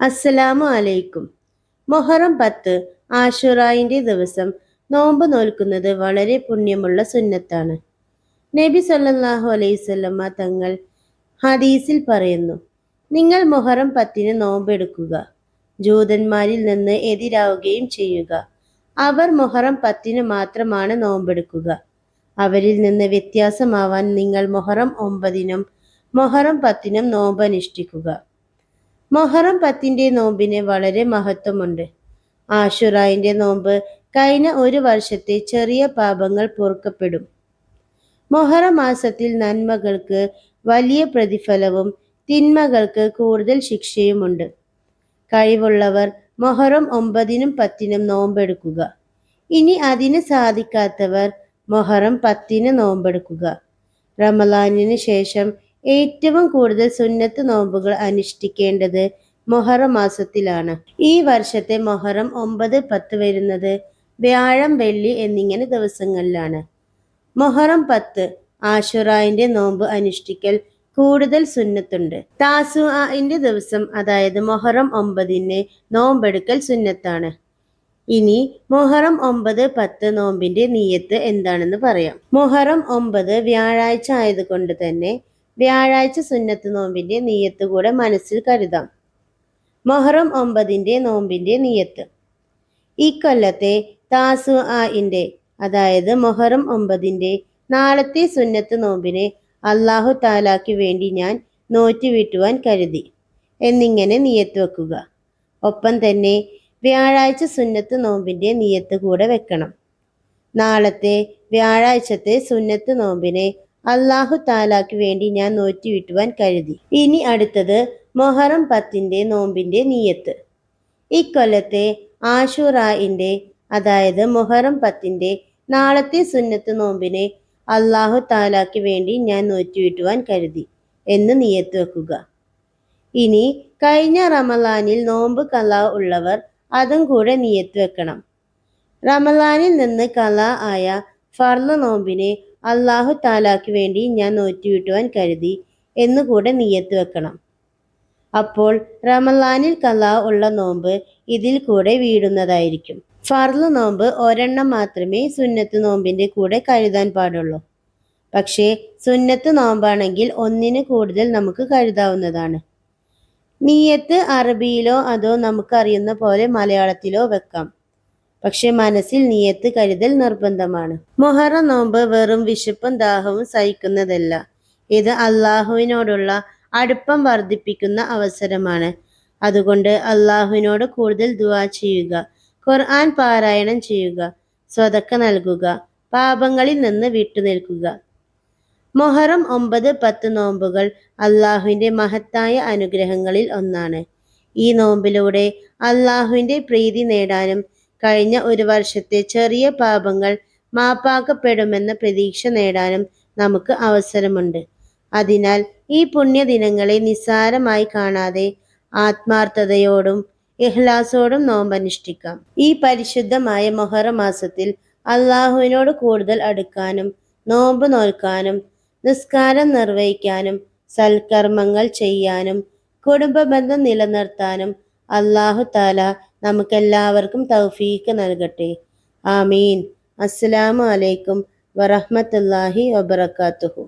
അസ്സലാമു അലൈക്കും. മൊഹറം 10 ആശുറായിന്റെ ദിവസം നോമ്പ് നോൽക്കുന്നത് വളരെ പുണ്യമുള്ള സുന്നത്താണ്. നബി സല്ലല്ലാഹു അലൈഹിവസല്ലമ തങ്ങൾ ഹദീസിൽ പറയുന്നു, നിങ്ങൾ മൊഹറം 10 നോമ്പെടുക്കുക, ജൂതന്മാരിൽ നിന്ന് എതിരാവുകയും ചെയ്യുക. അവർ മൊഹറം 10 മാത്രമാണ് നോമ്പെടുക്കുക. അവരിൽ നിന്ന് വ്യത്യാസമാവാൻ നിങ്ങൾ മൊഹറം 9 മൊഹറം 10 നോമ്പ് അനുഷ്ഠിക്കുക. മൊഹറം 10 നോമ്പിന് വളരെ മഹത്വമുണ്ട്. ആശുറായിന്റെ നോമ്പ് കഴിഞ്ഞ ഒരു വർഷത്തെ ചെറിയ പാപങ്ങൾ പൊറുക്കപ്പെടും. മൊഹറം മാസത്തിൽ നന്മകൾക്ക് വലിയ പ്രതിഫലവും തിന്മകൾക്ക് കൂടുതൽ ശിക്ഷയുമുണ്ട്. കഴിവുള്ളവർ മൊഹറം 9 10 നോമ്പെടുക്കുക. ഇനി അതിന് സാധിക്കാത്തവർ മൊഹറം 10 നോമ്പെടുക്കുക. റമളാനിന് ശേഷം ഏറ്റവും കൂടുതൽ സുന്നത്ത് നോമ്പുകൾ അനുഷ്ഠിക്കേണ്ടത് മൊഹറം മാസത്തിലാണ്. ഈ വർഷത്തെ മൊഹറം 9 10 വരുന്നത് വ്യാഴം, വെള്ളി എന്നിങ്ങനെ ദിവസങ്ങളിലാണ്. മൊഹറം 10 ആശുറായിന്റെ നോമ്പ് അനുഷ്ഠിക്കൽ കൂടുതൽ സുന്നത്തുണ്ട്. താസുആന്റെ ദിവസം, അതായത് മൊഹറം 9 നോമ്പെടുക്കൽ സുന്നത്താണ്. ഇനി മൊഹറം 9 10 നോമ്പിന്റെ നിയ്യത്ത് എന്താണെന്ന് പറയാം. മൊഹറം 9 വ്യാഴാഴ്ച ആയതുകൊണ്ട് തന്നെ വ്യാഴാഴ്ച സുന്നത്ത് നോമ്പിന്റെ നിയ്യത്ത് കൂടെ മനസ്സിൽ കരുതാം. മൊഹറം 9 നോമ്പിന്റെ നിയ്യത്ത്. ഇക്കൊല്ലത്തെ താസുആന്റെ, അതായത് മൊഹറം 9 നാളത്തെ സുന്നത്ത് നോമ്പിനെ അല്ലാഹു തആലയ്ക്ക് വേണ്ടി ഞാൻ നോറ്റുവീട്ടുവാൻ കരുതി എന്നിങ്ങനെ നിയ്യത്ത് വെക്കുക. ഒപ്പം തന്നെ വ്യാഴാഴ്ച സുന്നത്ത് നോമ്പിന്റെ നിയ്യത്ത് കൂടെ വെക്കണം. നാളത്തെ വ്യാഴാഴ്ചത്തെ സുന്നത്ത് നോമ്പിനെ അല്ലാഹു തആലയ്ക്ക് വേണ്ടി ഞാൻ നോറ്റുവീട്ടുവാൻ കരുതി. ഇനി അടുത്തത് മൊഹറം 10 നോമ്പിന്റെ നിയ്യത്ത്. ഇക്കൊല്ലത്തെ ആശുറായിന്റെ, അതായത് മൊഹറം 10 നാളത്തെ സുന്നത്ത് നോമ്പിനെ അല്ലാഹു തആലയ്ക്ക് വേണ്ടി ഞാൻ നോറ്റുവീട്ടുവാൻ കരുതി എന്ന് നിയ്യത്ത് വെക്കുക. ഇനി കഴിഞ്ഞ റമളാനിൽ നോമ്പ് ഖളാ ഉള്ളവർ അതും കൂടെ നിയ്യത്ത് വെക്കണം. റമളാനിൽ നിന്ന് ഖളാ ആയ ഫർള് നോമ്പിനെ അല്ലാഹു തആലയ്ക്ക് വേണ്ടി ഞാൻ നോറ്റുവീട്ടുവാൻ കരുതി എന്നുകൂടെ നിയ്യത്ത് വെക്കണം. അപ്പോൾ റമളാനിൽ ഖളാ ഉള്ള നോമ്പ് ഇതിൽ കൂടെ വീടുന്നതായിരിക്കും. ഫർള് നോമ്പ് ഒരെണ്ണം മാത്രമേ സുന്നത്ത് നോമ്പിന്റെ കൂടെ കരുതാൻ പാടുള്ളൂ. പക്ഷേ സുന്നത്ത് നോമ്പാണെങ്കിൽ ഒന്നിന് കൂടുതൽ നമുക്ക് കരുതാവുന്നതാണ്. നിയ്യത്ത് അറബിയിലോ അതോ നമുക്കറിയുന്ന പോലെ മലയാളത്തിലോ വെക്കാം. പക്ഷെ മനസ്സിൽ നിയ്യത്ത് കരുതൽ നിർബന്ധമാണ്. മൊഹറം നോമ്പ് വെറും വിശപ്പും ദാഹവും സഹിക്കുന്നതല്ല. ഇത് അല്ലാഹുവിനോടുള്ള അടുപ്പം വർദ്ധിപ്പിക്കുന്ന അവസരമാണ്. അതുകൊണ്ട് അല്ലാഹുവിനോട് കൂടുതൽ ദുആ ചെയ്യുക, ഖുർആൻ പാരായണം ചെയ്യുക, സ്വതക്ക നൽകുക, പാപങ്ങളിൽ നിന്ന് വിട്ടുനിൽക്കുക. മൊഹറം 9 10 നോമ്പുകൾ അല്ലാഹുവിന്റെ മഹത്തായ അനുഗ്രഹങ്ങളിൽ ഒന്നാണ്. ഈ നോമ്പിലൂടെ അല്ലാഹുവിന്റെ പ്രീതി നേടാനും കഴിഞ്ഞ ഒരു വർഷത്തെ ചെറിയ പാപങ്ങൾ മാപ്പാക്കപ്പെടുമെന്ന പ്രതീക്ഷ നേടാനും നമുക്ക് അവസരമുണ്ട്. അതിനാൽ ഈ പുണ്യദിനങ്ങളെ നിസ്സാരമായി കാണാതെ ആത്മാർത്ഥതയോടും ഇഖ്ലാസോടും നോമ്പനുഷ്ഠിക്കാം. ഈ പരിശുദ്ധമായ മൊഹറം മാസത്തിൽ അല്ലാഹുവിനോട് കൂടുതൽ അടുക്കാനും നോമ്പ് നോൽക്കാനും നിസ്കാരം നിർവഹിക്കാനും സൽക്കർമ്മങ്ങൾ ചെയ്യാനും കുടുംബബന്ധം നിലനിർത്താനും അല്ലാഹു തആല നമുക്കെല്ലാവർക്കും തൗഫീഖ് നൽകട്ടെ. ആമീൻ. അസ്സലാമു അലൈക്കും വറഹ്മത്തുള്ളാഹി വബറകാതുഹു.